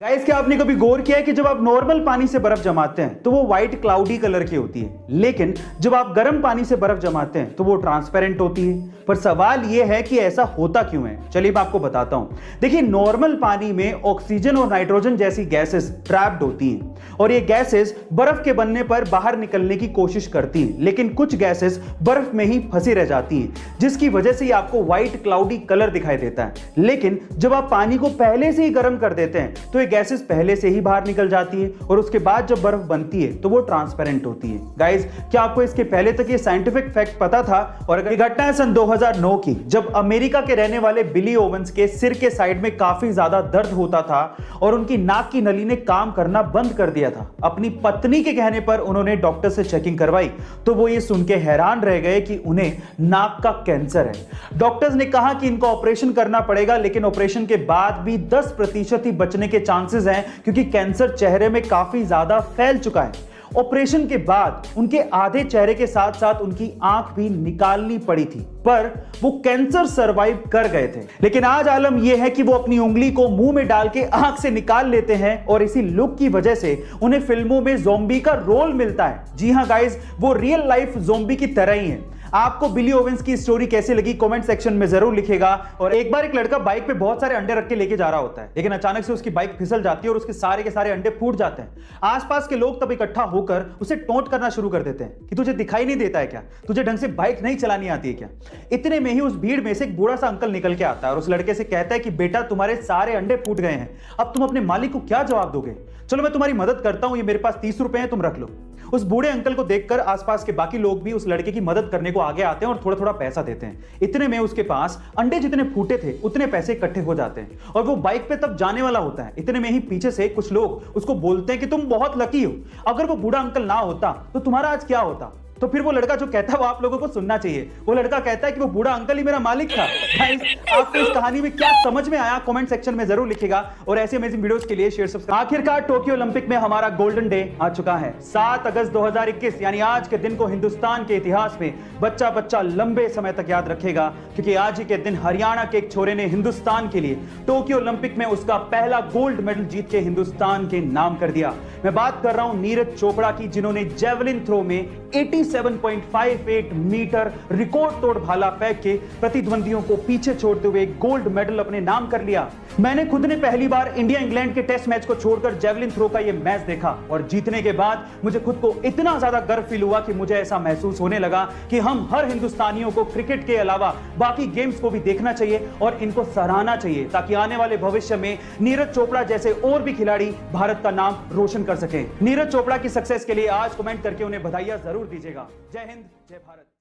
Guys, क्या आपने कभी गौर किया है कि जब आप नॉर्मल पानी से बर्फ जमाते हैं तो वो व्हाइट क्लाउडी कलर की होती है, लेकिन जब आप गर्म पानी से बर्फ जमाते हैं तो वो ट्रांसपेरेंट होती है। पर सवाल ये है कि ऐसा होता क्यों है। चलिए मैं आपको बताता हूं। देखिए, नॉर्मल पानी में ऑक्सीजन और नाइट्रोजन जैसी गैसेस ट्रैप्ड होती हैं और ये गैसेस बर्फ के बनने पर बाहर निकलने की कोशिश करती हैं, लेकिन कुछ गैसेस बर्फ में ही फंसी रह जाती हैं, जिसकी वजह से आपको व्हाइट क्लाउडी कलर दिखाई देता है। लेकिन जब आप पानी को पहले से ही गर्म कर देते हैं तो ये गैसेस पहले से ही बाहर निकल जाती है और उसके बाद जब बर्फ बनती है तो वो ट्रांसपेरेंट होती है। गाइस, क्या आपको इसके पहले तक ये साइंटिफिक फैक्ट पता था? और अगर ये घटना है सन 2009 की, जब अमेरिका के रहने वाले बिली ओवेंस के सिर के साइड में काफी ज्यादा दर्द होता था और उनकी नाक की नली ने काम करना बंद कर दिया था। अपनी पत्नी के कहने पर उन्होंने डॉक्टर से चेकिंग करवाई तो वो ये सुन के हैरान रह गए कि उन्हें नाक का कैंसर है। डॉक्टर्स ने कहा कि इनको ऑपरेशन करना पड़ेगा, लेकिन ऑपरेशन के बाद भी 10% ही बचने के चांसेस हैं, क्योंकि कैंसर चेहरे में काफी ज्यादा फैल चुका है। ऑपरेशन के बाद उनके आधे चेहरे के साथ साथ उनकी आंख भी निकालनी पड़ी थी, पर वो कैंसर सरवाइव कर गए थे। लेकिन आज आलम यह है कि वो अपनी उंगली को मुंह में डाल के आंख से निकाल लेते हैं और इसी लुक की वजह से उन्हें फिल्मों में ज़ॉम्बी का रोल मिलता है। जी हां गाइस, वो रियल लाइफ ज़ॉम्बी की तरह ही है। आपको बिली ओवेंस की स्टोरी कैसी लगी कमेंट सेक्शन में जरूर लिखेगा। और एक बार एक लड़का बाइक पे बहुत सारे अंडे रख के लेके जा रहा होता है, लेकिन अचानक से उसकी बाइक फिसल जाती है और उसके सारे के सारे अंडे फूट जाते हैं। आसपास के लोग तब इकट्ठा होकर उसे टोंट करना शुरू कर देते हैं कि तुझे दिखाई नहीं देता है क्या, तुझे ढंग से बाइक नहीं चलानी आती है क्या। इतने में ही उस भीड़ में से एक बूढ़ा सा अंकल निकल के आता है और उस लड़के से कहता है कि बेटा, तुम्हारे सारे अंडे फूट गए हैं, अब तुम अपने मालिक को क्या जवाब दोगे? चलो मैं तुम्हारी मदद करता हूं, ये मेरे पास 30 रुपए हैं, तुम रख लो। उस बूढ़े अंकल को देखकर आसपास के बाकी लोग भी उस लड़के की मदद करने को आगे आते हैं और थोड़ा थोड़ा पैसा देते हैं। इतने में उसके पास अंडे जितने फूटे थे उतने पैसे इकट्ठे हो जाते हैं और वो बाइक पे तब जाने वाला होता है। इतने में ही पीछे से कुछ लोग उसको बोलते हैं कि तुम बहुत लकी हो, अगर वो बूढ़ा अंकल ना होता तो तुम्हारा आज क्या होता। तो फिर वो लड़का जो कहता है वो आप लोगों को सुनना चाहिए। वो लड़का कहता है कि वो बूढ़ा अंकल ही मेरा मालिक था। गाइस, आपको इस कहानी में क्या समझ में आया कमेंट सेक्शन में जरूर लिखिएगा और ऐसे अमेजिंग वीडियोस के लिए शेयर सब्सक्राइब। आखिरकार टोक्यो ओलंपिक में हमारा गोल्डन डे आ चुका है। 7 अगस्त 2021 यानी आज के दिन को हिंदुस्तान के इतिहास में बच्चा बच्चा लंबे समय तक याद रखेगा, क्योंकि आज ही के दिन हरियाणा के एक छोरे ने हिंदुस्तान के लिए टोक्यो ओलंपिक में उसका पहला गोल्ड मेडल जीत के हिंदुस्तान के नाम कर दिया। मैं बात कर रहा हूं नीरज चोपड़ा की, जिन्होंने जेवलिन थ्रो में 87.58 मीटर रिकॉर्ड तोड़ भाला फेंक के प्रतिद्वंदियों को पीछे छोड़ते हुए गोल्ड मेडल अपने नाम कर लिया। मैंने खुद ने पहली बार इंडिया इंग्लैंड के टेस्ट मैच को छोड़कर जेवलिन थ्रो का यह मैच देखा और जीतने के बाद मुझे खुद को इतना ज्यादा गर्व फील हुआ कि मुझे ऐसा महसूस होने लगा कि हम हर हिंदुस्तानियों को क्रिकेट के अलावा बाकी गेम्स को भी देखना चाहिए और इनको सराहना चाहिए, ताकि आने वाले भविष्य में नीरज चोपड़ा जैसे और भी खिलाड़ी भारत का नाम रोशन कर सके। नीरज चोपड़ा की सक्सेस के लिए आज कमेंट करके उन्हें बधाइयां जरूर दीजिएगा। जय हिंद, जय भारत।